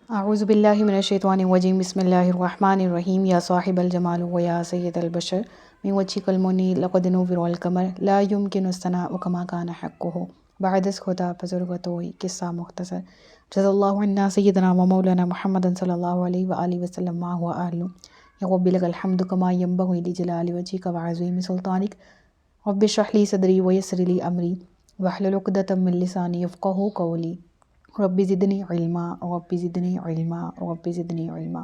اعوذ باللہ من الشیطان الرجیم بسم اللہ الرحمن الرحیم یا صاحب الجمال و یا سید البشر من وجهک المنی لقد نور القمر لا يمكن الثناء كما كان حقه بعد از خدا بزرگت ہوئی قصہ مختصر جزا اللہ عنا سیدنا و مولانا محمد صلی اللہ علیہ وآلہ وسلم ما هو اہلہ یا رب لک الحمد کما ينبغي لجلال وجهک وعظیم سلطانک رب اشرح لی صدری ویسر لی امری واحلل عقدۃ من لسانی یفقہوا قولی رب زدنی علما رب زدنی علما رب زدنی علما۔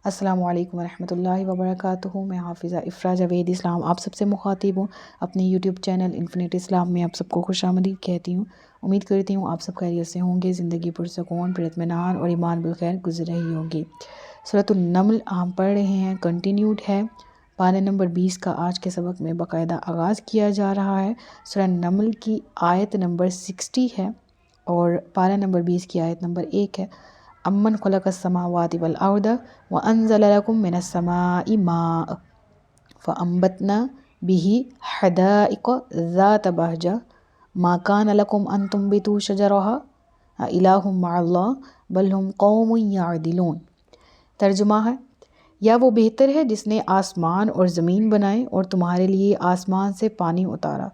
السلام علیکم ورحمۃ اللہ وبرکاتہ۔ میں حافظہ افرا جاوید اسلام آپ سب سے مخاطب ہوں، اپنے یوٹیوب چینل انفینٹ اسلام میں آپ سب کو خوش آمدید کہتی ہوں۔ امید کرتی ہوں آپ سب خیریت سے ہوں گے، زندگی پرسکون، اطمینان اور ایمان بالخیر گزر رہی ہوگی۔ سورۃ النمل ہم پڑھ رہے ہیں، کنٹینیوڈ ہے۔ پارہ نمبر 20 کا آج کے سبق میں باقاعدہ آغاز کیا جا رہا ہے۔ سورہ النمل کی آیت نمبر 60 ہے اور پارہ نمبر 20 کی آیت نمبر 1 ہے۔ امن خلق السماوات والارض وانزل لکم من السماء ماء فانبتنا به حدائق ذات بہجہ ما کان لکم ان تنبتوا شجرها االہ مع اللہ بل ہم قوم یعدلون۔ ترجمہ ہے، یا وہ بہتر ہے جس نے آسمان اور زمین بنائے اور تمہارے لیے آسمان سے پانی اتارا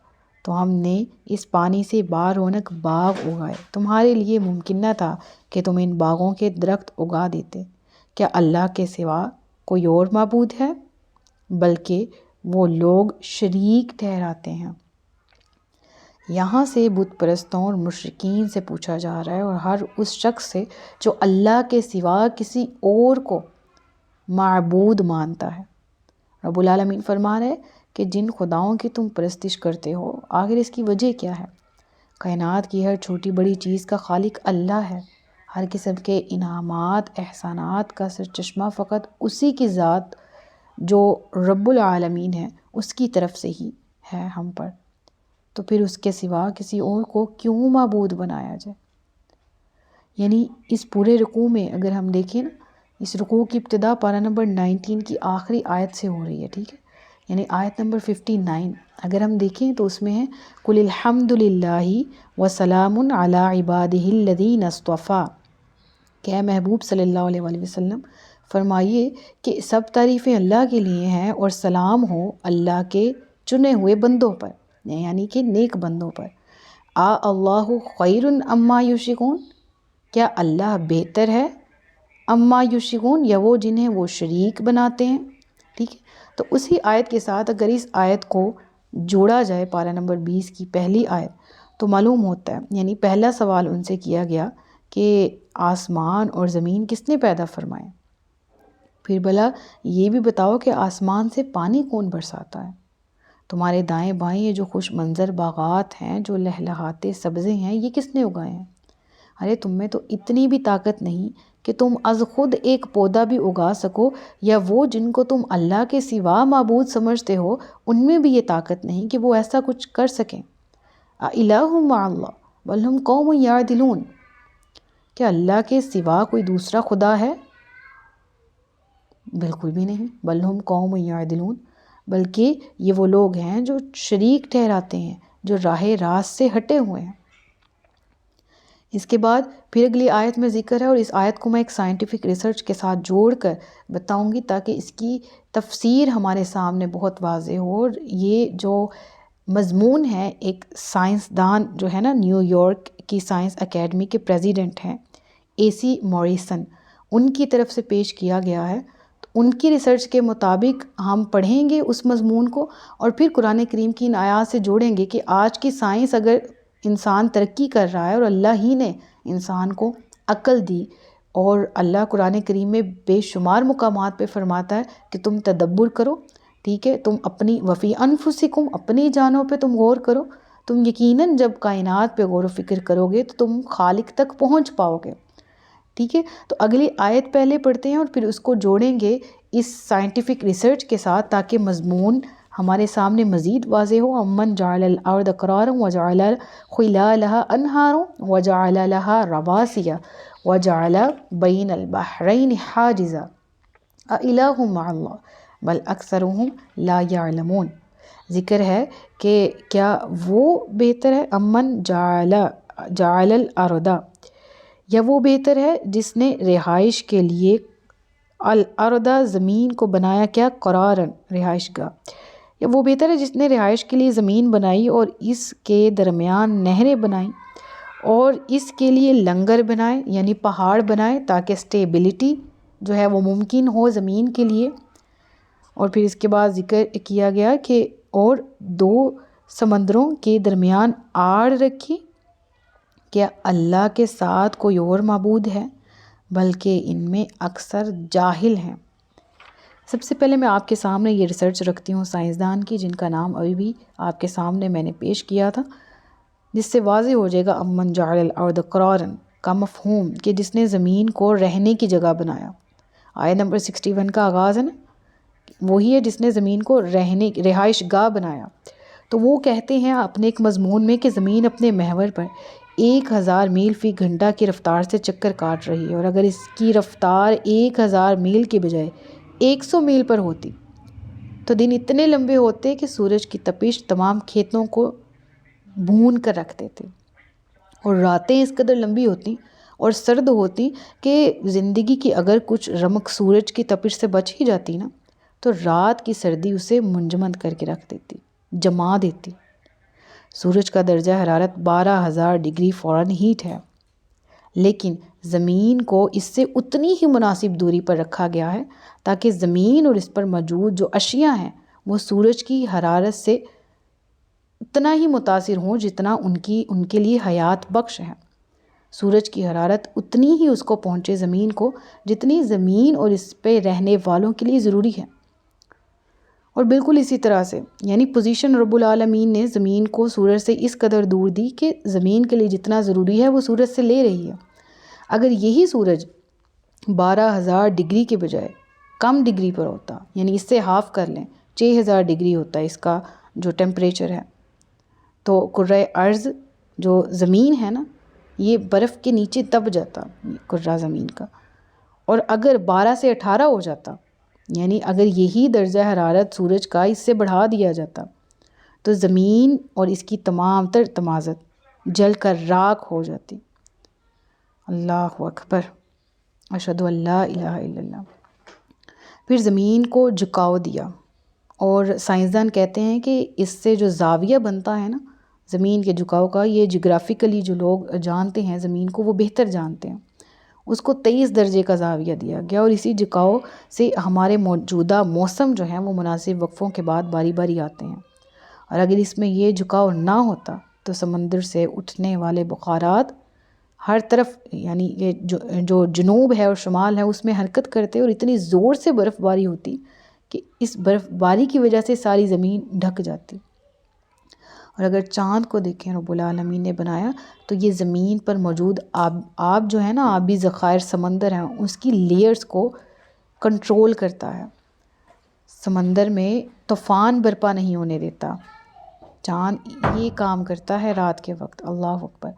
تو ہم نے اس پانی سے بارونق باغ اگائے۔ تمہارے لیے ممکن نہ تھا کہ تم ان باغوں کے درخت اگا دیتے۔ کیا اللہ کے سوا کوئی اور معبود ہے؟ بلکہ وہ لوگ شریک ٹھہراتے ہیں۔ یہاں سے بت پرستوں اور مشرکین سے پوچھا جا رہا ہے اور ہر اس شخص سے جو اللہ کے سوا کسی اور کو معبود مانتا ہے۔ رب العالمین فرما رہے ہیں کہ جن خداؤں کی تم پرستش کرتے ہو آخر اس کی وجہ کیا ہے؟ کائنات کی ہر چھوٹی بڑی چیز کا خالق اللہ ہے۔ ہر قسم کے انعامات احسانات کا سرچشمہ فقط اسی کی ذات جو رب العالمین ہے اس کی طرف سے ہی ہے ہم پر، تو پھر اس کے سوا کسی اور کو کیوں معبود بنایا جائے؟ یعنی اس پورے رکوع میں اگر ہم دیکھیں نا، اس رکوع کی ابتدا پارہ نمبر 19 کی آخری آیت سے ہو رہی ہے، ٹھیک ہے، یعنی آیت نمبر 59 اگر ہم دیکھیں تو اس میں ہے قُلِ الْحَمْدُ لِلَّهِ وَسَلَامٌ عَلَىٰ عِبَادِهِ الَّذِينَ اصْطَفَىٰ۔ کہ اے محبوب صلی اللہ علیہ وآلہ وسلم فرمائیے کہ سب تعریفیں اللہ کے لیے ہیں اور سلام ہو اللہ کے چنے ہوئے بندوں پر، یعنی کہ نیک بندوں پر۔ اللہ خیر اما یشرکون، کیا اللہ بہتر ہے اما یشرکون، یا وہ جنہیں وہ شریک بناتے ہیں، ٹھیک ہے۔ تو اسی آیت کے ساتھ اگر اس آیت کو جوڑا جائے پارہ نمبر 20 کی پہلی آیت تو معلوم ہوتا ہے، یعنی پہلا سوال ان سے کیا گیا کہ آسمان اور زمین کس نے پیدا فرمائے؟ پھر بھلا یہ بھی بتاؤ کہ آسمان سے پانی کون برساتا ہے؟ تمہارے دائیں بائیں یہ جو خوش منظر باغات ہیں، جو لہلہاتے سبزے ہیں، یہ کس نے اگائے ہیں؟ ارے تم میں تو اتنی بھی طاقت نہیں کہ تم از خود ایک پودا بھی اگا سکو، یا وہ جن کو تم اللہ کے سوا معبود سمجھتے ہو ان میں بھی یہ طاقت نہیں کہ وہ ایسا کچھ کر سکیں۔ الہ مع اللہ بل ہم قوم یعدلون، کیا اللہ کے سوا کوئی دوسرا خدا ہے؟ بالکل بھی نہیں۔ بل ہم قوم یعدلون، بلکہ یہ وہ لوگ ہیں جو شریک ٹھہراتے ہیں، جو راہ راست سے ہٹے ہوئے ہیں۔ اس کے بعد پھر اگلی آیت میں ذکر ہے، اور اس آیت کو میں ایک سائنٹیفک ریسرچ کے ساتھ جوڑ کر بتاؤں گی تاکہ اس کی تفسیر ہمارے سامنے بہت واضح ہو۔ اور یہ جو مضمون ہے، ایک سائنسدان جو ہے نا، نیو یارک کی سائنس اکیڈمی کے پریزیڈنٹ ہیں AC موریسن، ان کی طرف سے پیش کیا گیا ہے۔ تو ان کی ریسرچ کے مطابق ہم پڑھیں گے اس مضمون کو اور پھر قرآن کریم کی ان آیات سے جوڑیں گے کہ آج کی سائنس اگر انسان ترقی کر رہا ہے اور اللہ ہی نے انسان کو عقل دی، اور اللہ قرآن کریم میں بے شمار مقامات پہ فرماتا ہے کہ تم تدبر کرو، ٹھیک ہے، تم اپنی وفی انفسکم، اپنی جانوں پہ تم غور کرو، تم یقیناً جب کائنات پہ غور و فکر کرو گے تو تم خالق تک پہنچ پاؤ گے، ٹھیک ہے۔ تو اگلی آیت پہلے پڑھتے ہیں اور پھر اس کو جوڑیں گے اس سائنٹیفک ریسرچ کے ساتھ تاکہ مضمون ہمارے سامنے مزید واضح ہو۔ امن جعل الارض قرارا وجعل خلالها انہارا وجعل لها رواسي وجعل بین البحرین حاجزا االہ مع اللہ بل اکثرهم لا یعلمون۔ ذکر ہے کہ کیا وہ بہتر ہے، امن جعل الارض، یا وہ بہتر ہے جس نے رہائش کے لیے الارض زمین کو بنایا کیا قرارن رہائش گاہ، یا وہ بہتر ہے جس نے رہائش کے لیے زمین بنائی اور اس کے درمیان نہریں بنائیں اور اس کے لیے لنگر بنائے یعنی پہاڑ بنائے تاکہ سٹیبلٹی جو ہے وہ ممکن ہو زمین کے لیے۔ اور پھر اس کے بعد ذکر کیا گیا کہ اور 2 سمندروں کے درمیان آڑ رکھی، کیا اللہ کے ساتھ کوئی اور معبود ہے؟ بلکہ ان میں اکثر جاہل ہیں۔ سب سے پہلے میں آپ کے سامنے یہ ریسرچ رکھتی ہوں سائنسدان کی، جن کا نام ابھی بھی آپ کے سامنے میں نے پیش کیا تھا، جس سے واضح ہو جائے گا امن جعل الارض قرارن کا مفہوم، کہ جس نے زمین کو رہنے کی جگہ بنایا۔ آیت نمبر 61 کا آغاز ہے نا، وہی ہے جس نے زمین کو رہائش گاہ بنایا۔ تو وہ کہتے ہیں اپنے ایک مضمون میں کہ زمین اپنے محور پر 1000 میل فی گھنٹہ کی رفتار سے چکر کاٹ رہی ہے، اور اگر اس کی رفتار 1000 میل کے بجائے 100 میل پر ہوتی تو دن اتنے لمبے ہوتے کہ سورج کی تپش تمام کھیتوں کو بھون کر رکھ دیتے، اور راتیں اس قدر لمبی ہوتی اور سرد ہوتی کہ زندگی کی اگر کچھ رمق سورج کی تپش سے بچ ہی جاتی نا تو رات کی سردی اسے منجمد کر کے رکھ دیتی، جما دیتی۔ سورج کا درجہ حرارت 12,000 ڈگری فارن ہیٹ ہے، لیکن زمین کو اس سے اتنی ہی مناسب دوری پر رکھا گیا ہے تاکہ زمین اور اس پر موجود جو اشیاء ہیں وہ سورج کی حرارت سے اتنا ہی متاثر ہوں جتنا ان کے لیے حیات بخش ہے۔ سورج کی حرارت اتنی ہی اس کو پہنچے زمین کو جتنی زمین اور اس پہ رہنے والوں کے لیے ضروری ہے۔ اور بالکل اسی طرح سے یعنی پوزیشن رب العالمین نے زمین کو سورج سے اس قدر دور دی کہ زمین کے لیے جتنا ضروری ہے وہ سورج سے لے رہی ہے۔ اگر یہی سورج 12,000 ڈگری کے بجائے کم ڈگری پر ہوتا، یعنی اس سے ہاف کر لیں 6,000 ڈگری ہوتا اس کا جو ٹیمپریچر ہے، تو کرۂ ارض جو زمین ہے نا یہ برف کے نیچے دب جاتا کرہ زمین کا، اور اگر 12 سے 18 ہو جاتا، یعنی اگر یہی درجہ حرارت سورج کا اس سے بڑھا دیا جاتا تو زمین اور اس کی تمام تر تمازت جل کر راکھ ہو جاتی۔ اللہ اکبر، اشہد ان لا الہ الا اللہ۔ پھر زمین کو جھکاؤ دیا، اور سائنسدان کہتے ہیں کہ اس سے جو زاویہ بنتا ہے نا زمین کے جھکاؤ کا، یہ جغرافیکلی جو لوگ جانتے ہیں زمین کو وہ بہتر جانتے ہیں، اس کو 23 درجے کا زاویہ دیا گیا، اور اسی جھکاؤ سے ہمارے موجودہ موسم جو ہیں وہ مناسب وقفوں کے بعد باری باری آتے ہیں۔ اور اگر اس میں یہ جھکاؤ نہ ہوتا تو سمندر سے اٹھنے والے بخارات ہر طرف یعنی یہ جو جنوب ہے اور شمال ہے اس میں حرکت کرتے اور اتنی زور سے برف باری ہوتی کہ اس برف باری کی وجہ سے ساری زمین ڈھک جاتی۔ اور اگر چاند کو دیکھیں رب العالمین نے بنایا تو یہ زمین پر موجود آب جو ہے نا آبی ذخائر سمندر ہیں اس کی لیئرز کو کنٹرول کرتا ہے، سمندر میں طوفان برپا نہیں ہونے دیتا۔ چاند یہ کام کرتا ہے رات کے وقت، اللہ اکبر۔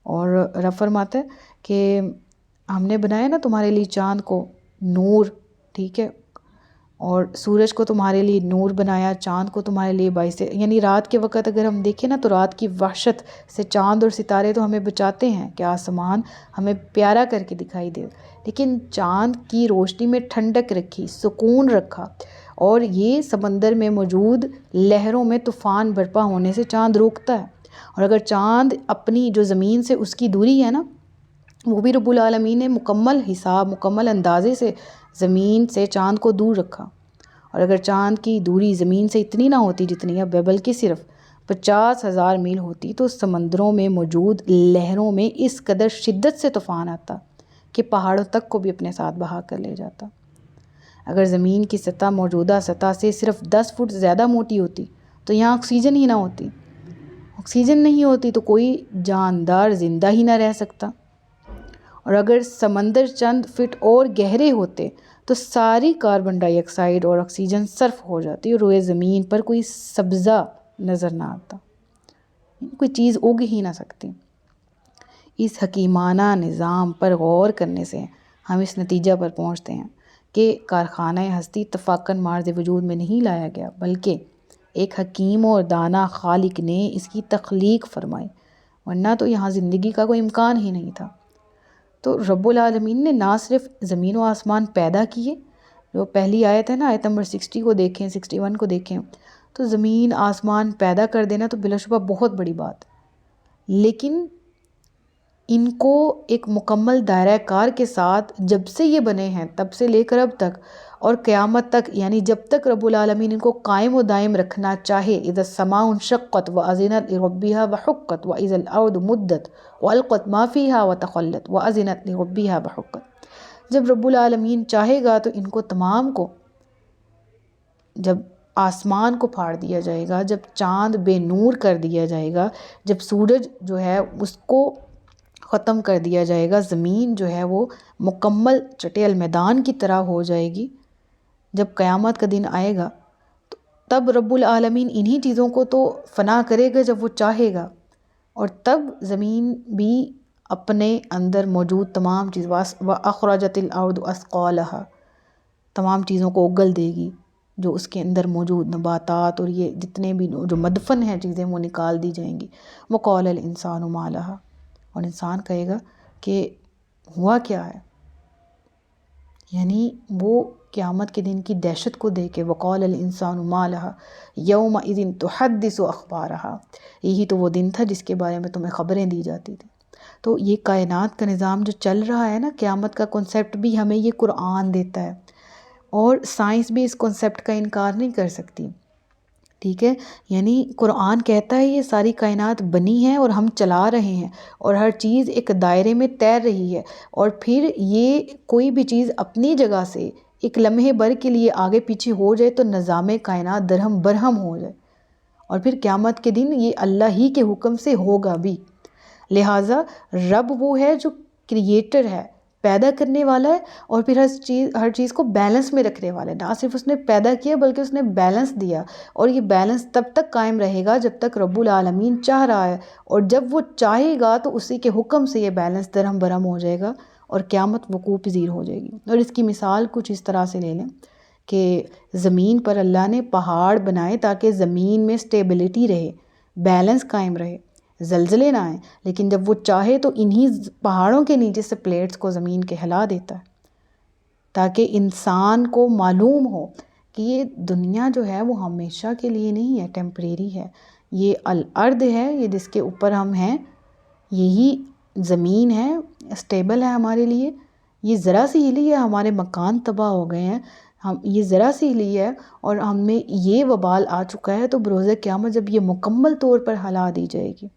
اور رب فرماتا ہے کہ ہم نے بنایا نا تمہارے لیے چاند کو نور، ٹھیک ہے، اور سورج کو تمہارے لیے نور بنایا، چاند کو تمہارے لیے باعث، یعنی رات کے وقت اگر ہم دیکھیں نا تو رات کی وحشت سے چاند اور ستارے تو ہمیں بچاتے ہیں کہ آسمان ہمیں پیارا کر کے دکھائی دے، لیکن چاند کی روشنی میں ٹھنڈک رکھی، سکون رکھا، اور یہ سمندر میں موجود لہروں میں طوفان برپا ہونے سے چاند روکتا ہے۔ اور اگر چاند اپنی جو زمین سے اس کی دوری ہے نا وہ بھی رب العالمین نے مکمل حساب مکمل اندازے سے زمین سے چاند کو دور رکھا، اور اگر چاند کی دوری زمین سے اتنی نہ ہوتی جتنی اب بلکہ صرف 50,000 میل ہوتی تو سمندروں میں موجود لہروں میں اس قدر شدت سے طوفان آتا کہ پہاڑوں تک کو بھی اپنے ساتھ بہا کر لے جاتا۔ اگر زمین کی سطح موجودہ سطح سے صرف 10 فٹ زیادہ موٹی ہوتی تو یہاں آکسیجن ہی نہ ہوتی، آکسیجن نہیں ہوتی تو کوئی جاندار زندہ ہی نہ رہ سکتا، اور اگر سمندر چند فٹ اور گہرے ہوتے تو ساری کاربن ڈائی آکسائڈ اور آکسیجن صرف ہو جاتی اور روئے زمین پر کوئی سبزہ نظر نہ آتا، کوئی چیز اگ ہی نہ سکتی۔ اس حکیمانہ نظام پر غور کرنے سے ہم اس نتیجہ پر پہنچتے ہیں کہ کارخانہ ہستی اتفاقاً مارز وجود میں نہیں لایا گیا، بلکہ ایک حکیم اور دانا خالق نے اس کی تخلیق فرمائی، ورنہ تو یہاں زندگی کا کوئی امکان ہی نہیں تھا۔ تو رب العالمین نے نہ صرف زمین و آسمان پیدا کیے، جو پہلی آیت ہے نا، آیت نمبر 60 کو دیکھیں، 61 کو دیکھیں، تو زمین آسمان پیدا کر دینا تو بلا شبہ بہت بڑی بات، لیکن ان کو ایک مکمل دائرہ کار کے ساتھ جب سے یہ بنے ہیں تب سے لے کر اب تک اور قیامت تک، یعنی جب تک رب العالمین ان کو قائم و دائم رکھنا چاہے، اذا السماء انشقت واذنت لربها وحقت واذا الارض مدت والقت ما فيها وتخلت واذنت لربها وحقت، جب رب العالمین چاہے گا تو ان کو تمام کو، جب آسمان کو پھاڑ دیا جائے گا، جب چاند بے نور کر دیا جائے گا، جب سورج جو ہے اس کو ختم کر دیا جائے گا، زمین جو ہے وہ مکمل چٹے المیدان کی طرح ہو جائے گی، جب قیامت کا دن آئے گا تو تب رب العالمین انہی چیزوں کو تو فنا کرے گا جب وہ چاہے گا، اور تب زمین بھی اپنے اندر موجود تمام چیز وَأَخْرَجَتِ الْأَرْضُ أَثْقَالَهَا، تمام چیزوں کو اگل دے گی، جو اس کے اندر موجود نباتات اور یہ جتنے بھی جو مدفن ہیں چیزیں وہ نکال دی جائیں گی، وَقَالَ الْإِنسَانُ مَا لَهَا، اور انسان کہے گا کہ ہوا کیا ہے، یعنی وہ قیامت کے دن کی دہشت کو دیکھ کے وَقَالَ الْإِنسَانُ مَا لَهَا يَوْمَئِذٍ تُحَدِّثُ أَخْبَارَهَا، یہی تو وہ دن تھا جس کے بارے میں تمہیں خبریں دی جاتی تھی۔ تو یہ کائنات کا نظام جو چل رہا ہے نا، قیامت کا کنسیپٹ بھی ہمیں یہ قرآن دیتا ہے، اور سائنس بھی اس کنسیپٹ کا انکار نہیں کر سکتی، ٹھیک ہے، یعنی قرآن کہتا ہے یہ ساری کائنات بنی ہے اور ہم چلا رہے ہیں، اور ہر چیز ایک دائرے میں تیر رہی ہے، اور پھر یہ کوئی بھی چیز اپنی جگہ سے ایک لمحے بھر کے لیے آگے پیچھے ہو جائے تو نظام کائنات درہم برہم ہو جائے، اور پھر قیامت کے دن یہ اللہ ہی کے حکم سے ہوگا بھی۔ لہٰذا رب وہ ہے جو کریٹر ہے، پیدا کرنے والا ہے، اور پھر ہر چیز کو بیلنس میں رکھنے والا ہے، نہ صرف اس نے پیدا کیا بلکہ اس نے بیلنس دیا، اور یہ بیلنس تب تک قائم رہے گا جب تک رب العالمین چاہ رہا ہے، اور جب وہ چاہے گا تو اسی کے حکم سے یہ بیلنس درہم برہم ہو جائے گا اور قیامت وقوع پذیر ہو جائے گی۔ اور اس کی مثال کچھ اس طرح سے لے لیں کہ زمین پر اللہ نے پہاڑ بنائے تاکہ زمین میں سٹیبلٹی رہے، بیلنس قائم رہے، زلزلے نہ آئیں، لیکن جب وہ چاہے تو انہی پہاڑوں کے نیچے سے پلیٹس کو زمین کے ہلا دیتا ہے، تاکہ انسان کو معلوم ہو کہ یہ دنیا جو ہے وہ ہمیشہ کے لیے نہیں ہے، ٹیمپریری ہے، یہ الارض ہے، یہ جس کے اوپر ہم ہیں، یہی زمین ہے، اسٹیبل ہے ہمارے لیے، یہ ذرا سی ہلی ہے ہمارے مکان تباہ ہو گئے ہیں، یہ ذرا سی ہلی ہے اور ہمیں یہ وبال آ چکا ہے، تو بروز قیامت جب یہ مکمل طور پر ہلا دی جائے گی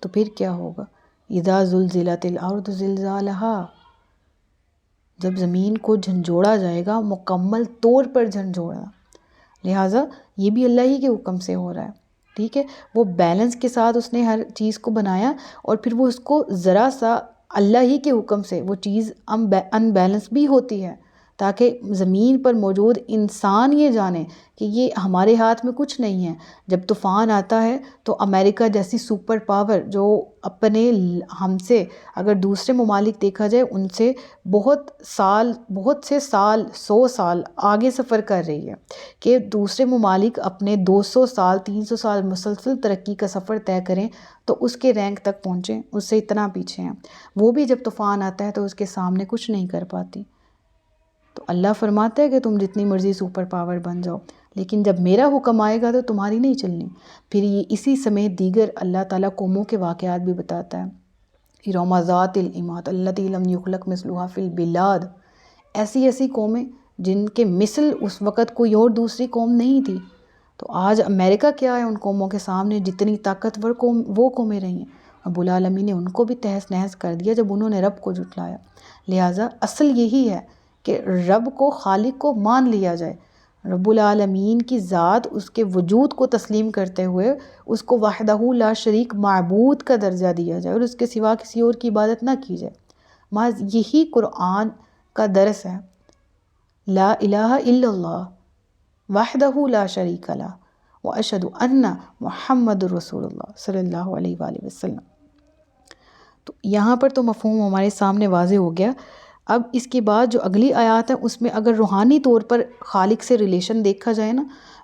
تو پھر کیا ہوگا؟ اذا زلزلت الارض زلزالها، جب زمین کو جھنجھوڑا جائے گا، مکمل طور پر جھنجھوڑا، لہٰذا یہ بھی اللہ ہی کے حکم سے ہو رہا ہے، ٹھیک ہے، وہ بیلنس کے ساتھ اس نے ہر چیز کو بنایا، اور پھر وہ اس کو ذرا سا اللہ ہی کے حکم سے وہ چیز ان بیلنس بھی ہوتی ہے، تاکہ زمین پر موجود انسان یہ جانے کہ یہ ہمارے ہاتھ میں کچھ نہیں ہے۔ جب طوفان آتا ہے تو امریکہ جیسی سپر پاور جو اپنے ہم سے اگر دوسرے ممالک دیکھا جائے ان سے بہت سے سال 100 سال آگے سفر کر رہی ہے، کہ دوسرے ممالک اپنے 200 سال 300 سال مسلسل ترقی کا سفر طے کریں تو اس کے رینک تک پہنچیں، اس سے اتنا پیچھے ہیں، وہ بھی جب طوفان آتا ہے تو اس کے سامنے کچھ نہیں کر پاتی۔ تو اللہ فرماتا ہے کہ تم جتنی مرضی سپر پاور بن جاؤ، لیکن جب میرا حکم آئے گا تو تمہاری نہیں چلنی۔ پھر یہ اسی سمیت دیگر اللہ تعالیٰ قوموں کے واقعات بھی بتاتا ہے، ارم ذات العماد التی لم یخلق مثلها فی البلاد، ایسی قومیں جن کے مثل اس وقت کوئی اور دوسری قوم نہیں تھی۔ تو آج امریکہ کیا ہے ان قوموں کے سامنے؟ جتنی طاقتور قوم وہ قومیں رہی ہیں، رب العالمین نے ان کو بھی تہس نہس کر دیا جب انہوں نے رب کو جھٹلایا۔ لہٰذا اصل یہی ہے کہ رب کو، خالق کو مان لیا جائے، رب العالمین کی ذات، اس کے وجود کو تسلیم کرتے ہوئے اس کو وحدہ لا شریک معبود کا درجہ دیا جائے، اور اس کے سوا کسی اور کی عبادت نہ کی جائے۔ محض یہی قرآن کا درس ہے، لا الہ الا اللہ وحدہ لا شریک لہ واشہد ان محمد رسول اللہ صلی اللہ علیہ وآلہ وسلم۔ تو یہاں پر تو مفہوم ہمارے سامنے واضح ہو گیا۔ اب اس کے بعد جو اگلی آیات ہیں اس میں اگر روحانی طور پر خالق سے ریلیشن دیکھا جائے نا،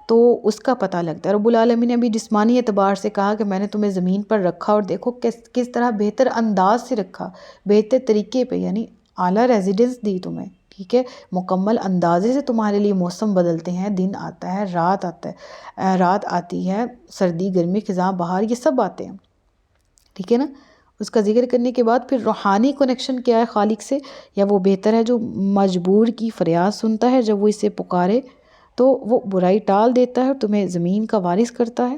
تو اس کا پتہ لگتا ہے۔ رب العالمین نے بھی جسمانی اعتبار سے کہا کہ میں نے تمہیں زمین پر رکھا اور دیکھو کس طرح بہتر انداز سے رکھا، بہتر طریقے پہ، یعنی اعلیٰ ریزیڈنس دی تمہیں، ٹھیک ہے، مکمل اندازے سے تمہارے لیے موسم بدلتے ہیں، دن آتا ہے، رات آتا ہے، رات آتی ہے، سردی گرمی خزاں بہار، یہ سب آتے ہیں، ٹھیک ہے نا۔ اس کا ذکر کرنے کے بعد پھر روحانی کنیکشن کیا ہے خالق سے، یا وہ بہتر ہے جو مجبور کی فریاد سنتا ہے، جب وہ اسے پکارے تو وہ برائی ٹال دیتا ہے اور تمہیں زمین کا وارث کرتا ہے،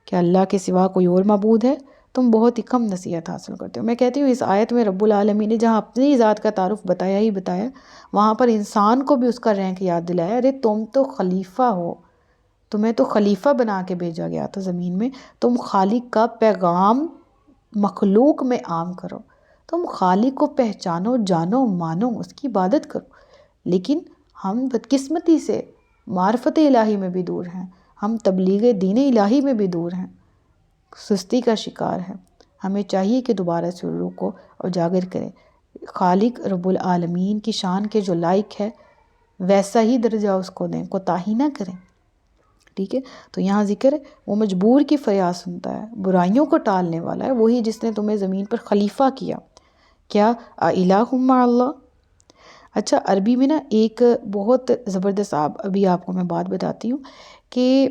کہ اللہ کے سوا کوئی اور معبود ہے، تم بہت ہی کم نصیحت حاصل کرتے ہو۔ میں کہتی ہوں اس آیت میں رب العالمین نے جہاں اپنی ذات کا تعارف بتایا ہی بتایا، وہاں پر انسان کو بھی اس کا رینک یاد دلایا، ارے تم تو خلیفہ ہو، تمہیں تو خلیفہ بنا کے بھیجا گیا تھا زمین میں، تم خالق کا پیغام مخلوق میں عام کرو، تم خالق کو پہچانو، جانو، مانو، اس کی عبادت کرو۔ لیکن ہم بدقسمتی سے معرفت الہی میں بھی دور ہیں، ہم تبلیغ دین الہی میں بھی دور ہیں، سستی کا شکار ہے۔ ہمیں چاہیے کہ دوبارہ سے روح کو اجاگر کریں، خالق رب العالمین کی شان کے جو لائق ہے ویسا ہی درجہ اس کو دیں، کوتاہی نہ کریں، ٹھیک ہے۔ تو یہاں ذکر ہے وہ مجبور کی فریاد سنتا ہے، برائیوں کو ٹالنے والا ہے، وہی جس نے تمہیں زمین پر خلیفہ کیا۔ کیا الہ مع اللہ؟ اچھا، عربی میں نا ایک بہت زبردست، ابھی آپ کو میں بات بتاتی ہوں کہ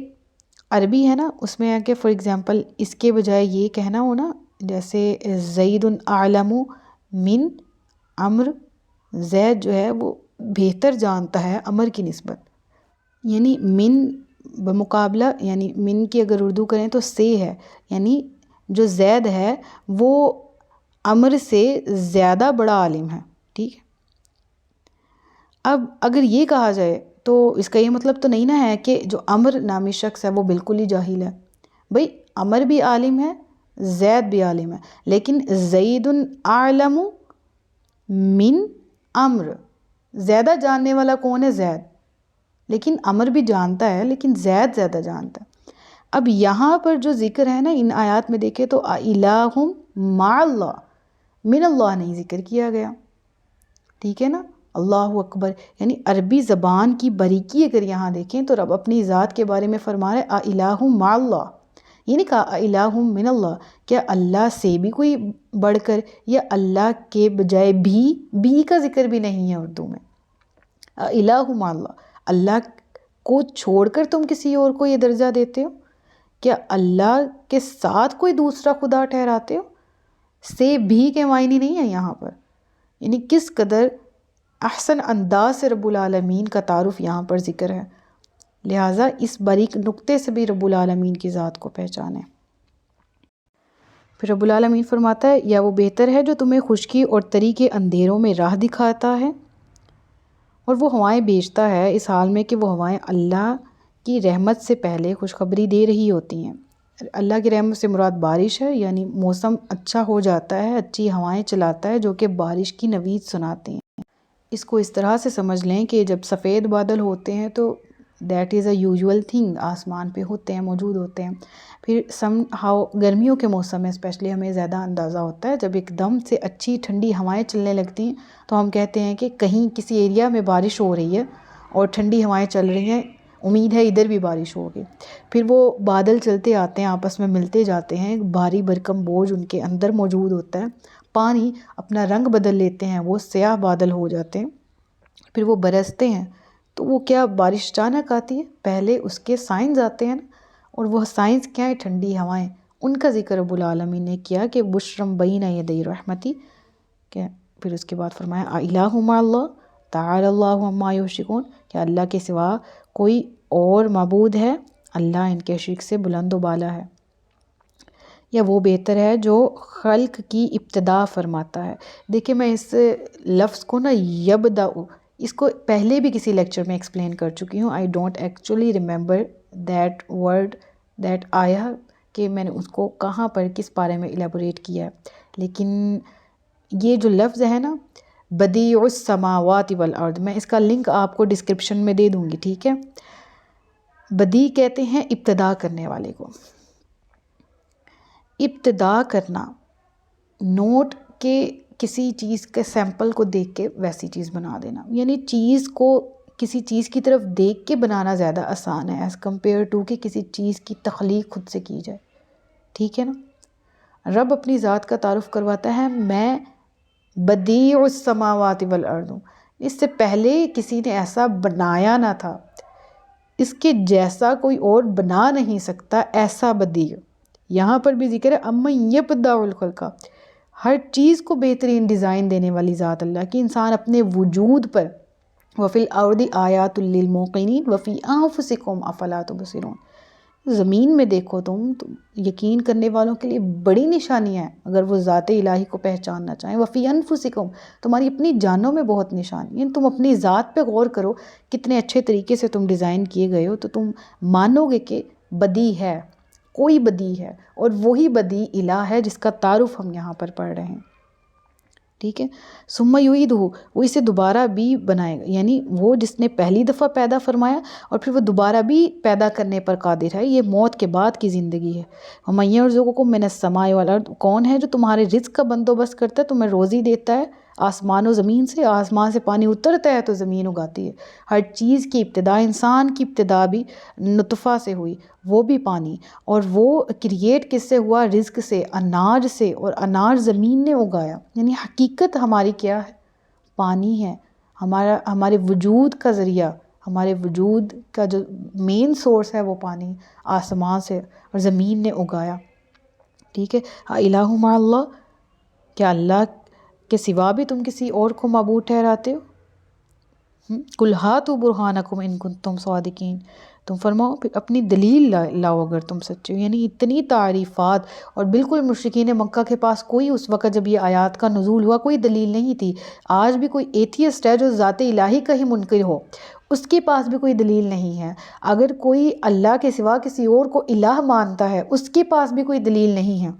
عربی ہے نا، اس میں ہے کہ فار ایگزامپل اس کے بجائے یہ کہنا ہو نا، جیسے زید اعلم من امر، زید جو ہے وہ بہتر جانتا ہے امر کی نسبت، یعنی من بمقابلہ، یعنی من کی اگر اردو کریں تو سے ہے، یعنی جو زید ہے وہ امر سے زیادہ بڑا عالم ہے، ٹھیک ہے۔ اب اگر یہ کہا جائے تو اس کا یہ مطلب تو نہیں نا ہے کہ جو عمر نامی شخص ہے وہ بالکل ہی جاہل ہے، بھئی عمر بھی عالم ہے، زید بھی عالم ہے، لیکن زید اعلم من عمر، زیادہ جاننے والا کون ہے؟ زید، لیکن عمر بھی جانتا ہے، لیکن زید زیادہ جانتا ہے۔ اب یہاں پر جو ذکر ہے نا ان آیات میں دیکھیں تو الہ مع اللہ، من اللہ نہیں ذکر کیا گیا، ٹھیک ہے نا، اللہ اکبر، یعنی عربی زبان کی باریکی اگر یہاں دیکھیں تو رب اپنی ذات کے بارے میں فرما رہے الہ مع اللہ، یہ نہیں کہا الہ من اللہ، کیا اللہ سے بھی کوئی بڑھ کر، یا اللہ کے بجائے بھی کا ذکر بھی نہیں ہے اردو میں، الہ مع اللہ، اللہ کو چھوڑ کر تم کسی اور کو یہ درجہ دیتے ہو؟ کیا اللہ کے ساتھ کوئی دوسرا خدا ٹھہراتے ہو؟ سے بھی کے معنی نہیں ہے یہاں پر، یعنی کس قدر احسن انداز سے رب العالمین کا تعارف یہاں پر ذکر ہے، لہٰذا اس باریک نقطے سے بھی رب العالمین کی ذات کو پہچانیں۔ پھر رب العالمین فرماتا ہے یا وہ بہتر ہے جو تمہیں خشکی اور تری کے اندھیروں میں راہ دکھاتا ہے، اور وہ ہوائیں بھیجتا ہے اس حال میں کہ وہ ہوائیں اللہ کی رحمت سے پہلے خوشخبری دے رہی ہوتی ہیں۔ اللہ کی رحمت سے مراد بارش ہے، یعنی موسم اچھا ہو جاتا ہے، اچھی ہوائیں چلاتا ہے جو کہ بارش کی نوید سناتے ہیں۔ اس کو اس طرح سے سمجھ لیں کہ جب سفید بادل ہوتے ہیں تو that is a usual thing, آسمان پہ ہوتے ہیں، موجود ہوتے ہیں۔ پھر سم ہاؤ گرمیوں کے موسم میں اسپیشلی ہمیں زیادہ اندازہ ہوتا ہے، جب ایک دم سے اچھی ٹھنڈی ہوائیں چلنے لگتی ہیں تو ہم کہتے ہیں کہ کہیں کسی ایریا میں بارش ہو رہی ہے اور ٹھنڈی ہوائیں چل رہی ہیں، امید ہے ادھر بھی بارش ہوگی۔ پھر وہ بادل چلتے آتے ہیں، آپس میں ملتے جاتے ہیں، بھاری بھرکم بوجھ ان کے اندر موجود ہوتا ہے، پانی اپنا رنگ بدل لیتے ہیں، وہ سیاہ بادل ہو جاتے ہیں، پھر وہ برستے ہیں، تو وہ کیا بارش اچانک آتی ہے؟ پہلے اس کے سائنز آتے ہیں نا، اور وہ سائنز کیا ہے؟ ٹھنڈی ہوائیں، ان کا ذکر رب العالمین نے کیا کہ بشرم بین یدی رحمتی، کہ پھر اس کے بعد فرمایا الہ مع اللہ تعالی اللہ عما یشرکون، کہ اللہ کے سوا کوئی اور معبود ہے، اللہ ان کے شرک سے بلند و بالا ہے۔ یا وہ بہتر ہے جو خلق کی ابتدا فرماتا ہے۔ دیکھیں میں اس لفظ کو نا یبدأ، اس کو پہلے بھی کسی لیکچر میں ایکسپلین کر چکی ہوں، I don't actually remember that word that آیا کہ میں نے اس کو کہاں پر کس بارے میں الیبوریٹ کیا ہے، لیکن یہ جو لفظ ہے نا بدیع السماوات والارض، میں اس کا لنک آپ کو ڈسکرپشن میں دے دوں گی، ٹھیک ہے۔ بدیع کہتے ہیں ابتدا کرنے والے کو، ابتدا کرنا، نوٹ کے کسی چیز کے سیمپل کو دیکھ کے ویسی چیز بنا دینا، یعنی چیز کو کسی چیز کی طرف دیکھ کے بنانا زیادہ آسان ہے ایز کمپیئر ٹو کہ کسی چیز کی تخلیق خود سے کی جائے. ٹھیک ہے نا. رب اپنی ذات کا تعارف کرواتا ہے میں بدیع السماوات والارض ہوں. اس سے پہلے کسی نے ایسا بنایا نہ تھا، اس کے جیسا کوئی اور بنا نہیں سکتا، ایسا بدیع. یہاں پر بھی ذکر ہے امن یبدع الخلق، ہر چیز کو بہترین ڈیزائن دینے والی ذات اللہ کی. انسان اپنے وجود پر وفی الارض آیات للموقنین وفی انفسکم افلا تبصرون، زمین میں دیکھو تم یقین کرنے والوں کے لیے بڑی نشانیاں ہیں اگر وہ ذات الہی کو پہچاننا چاہیں. وفی انفسکم، تمہاری اپنی جانوں میں بہت نشانی ہیں. تم اپنی ذات پہ غور کرو کتنے اچھے طریقے سے تم ڈیزائن کیے گئے ہو، تو تم مانو گے کہ بدیع ہے، کوئی بدیع ہے، اور وہی بدیع الہ ہے جس کا تعارف ہم یہاں پر پڑھ رہے ہیں. ٹھیک ہے. ثم یعیدہ، وہ اسے دوبارہ بھی بنائے گا، یعنی وہ جس نے پہلی دفعہ پیدا فرمایا اور پھر وہ دوبارہ بھی پیدا کرنے پر قادر ہے. یہ موت کے بعد کی زندگی ہے. وَمَن یرزقکم من السماء والارض، کون ہے جو تمہارے رزق کا بندوبست کرتا ہے، تمہیں روزی دیتا ہے آسمان و زمین سے. آسمان سے پانی اترتا ہے تو زمین اگاتی ہے. ہر چیز کی ابتدا، انسان کی ابتدا بھی نطفہ سے ہوئی، وہ بھی پانی، اور وہ کریٹ کس سے ہوا؟ رزق سے، اناج سے، اور اناج زمین نے اگایا. یعنی حقیقت ہماری کیا ہے؟ پانی ہے. ہمارے وجود کا ذریعہ، ہمارے وجود کا جو مین سورس ہے وہ پانی، آسمان سے اور زمین نے اگایا. ٹھیک ہے. الہ مع اللہ، کیا اللہ کے سوا بھی تم کسی اور کو معبود ٹھہراتے ہو؟ قل ہاتوا برہانکم ان کنتم صادقین، تم فرماؤ پھر اپنی دلیل لاؤ اگر تم سچے ہو. یعنی اتنی تعریفات، اور بالکل مشرکین مکہ کے پاس کوئی اس وقت جب یہ آیات کا نزول ہوا کوئی دلیل نہیں تھی. آج بھی کوئی ایتھیسٹ ہے جو ذات الہی کا ہی منکر ہو، اس کے پاس بھی کوئی دلیل نہیں ہے. اگر کوئی اللہ کے سوا کسی اور کو الہ مانتا ہے، اس کے پاس بھی کوئی دلیل نہیں ہے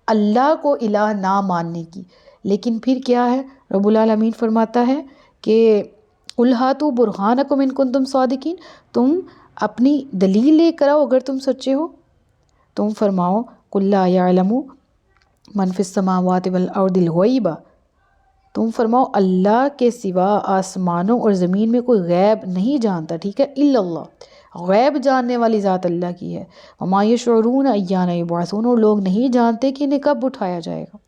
اللہ کو الہ نہ ماننے کی. لیکن پھر کیا ہے؟ رب العالمین فرماتا ہے کہ قل ہاتوا برہانکم ان کنتم صادقین، تم اپنی دلیل لے کر آؤ اگر تم سچے ہو. تم فرماؤ قل لا یعلم من فی السماوات والارض الغیب، تم فرماؤ اللہ کے سوا آسمانوں اور زمین میں کوئی غیب نہیں جانتا. ٹھیک ہے. الا اللہ، غیب جاننے والی ذات اللہ کی ہے. وما یشعرون ایان یبعثون، اور لوگ نہیں جانتے کہ انہیں کب اٹھایا جائے گا.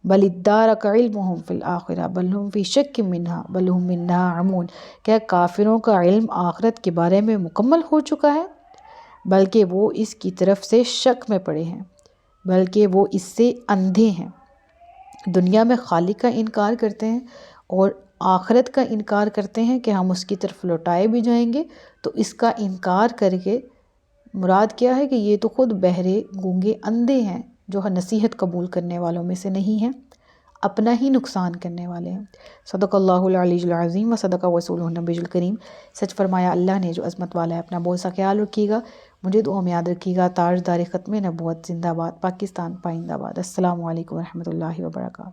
بل ادارک علمہم فی الآخرہ بل ہم فی شک منہا بل ہم منہا عمون، کیا کافروں کا علم آخرت کے بارے میں مکمل ہو چکا ہے، بلکہ وہ اس کی طرف سے شک میں پڑے ہیں، بلکہ وہ اس سے اندھے ہیں. دنیا میں خالق کا انکار کرتے ہیں اور آخرت کا انکار کرتے ہیں کہ ہم اس کی طرف لوٹائے بھی جائیں گے. تو اس کا انکار کر کے مراد کیا ہے کہ یہ تو خود بہرے، گونگے، اندھے ہیں جو نصیحت قبول کرنے والوں میں سے نہیں ہیں، اپنا ہی نقصان کرنے والے ہیں. صدق اللہ العلی العظیم و صدق رسولہ النبی الکریم. سچ فرمایا اللہ نے جو عظمت والا ہے. اپنا بہت سا خیال رکھیے گا، مجھے دعا میں یاد رکھیے گا. تاجدار ختم نبوت زندہ باد. پاکستان پائندہ باد. السلام علیکم ورحمۃ اللہ وبرکاتہ.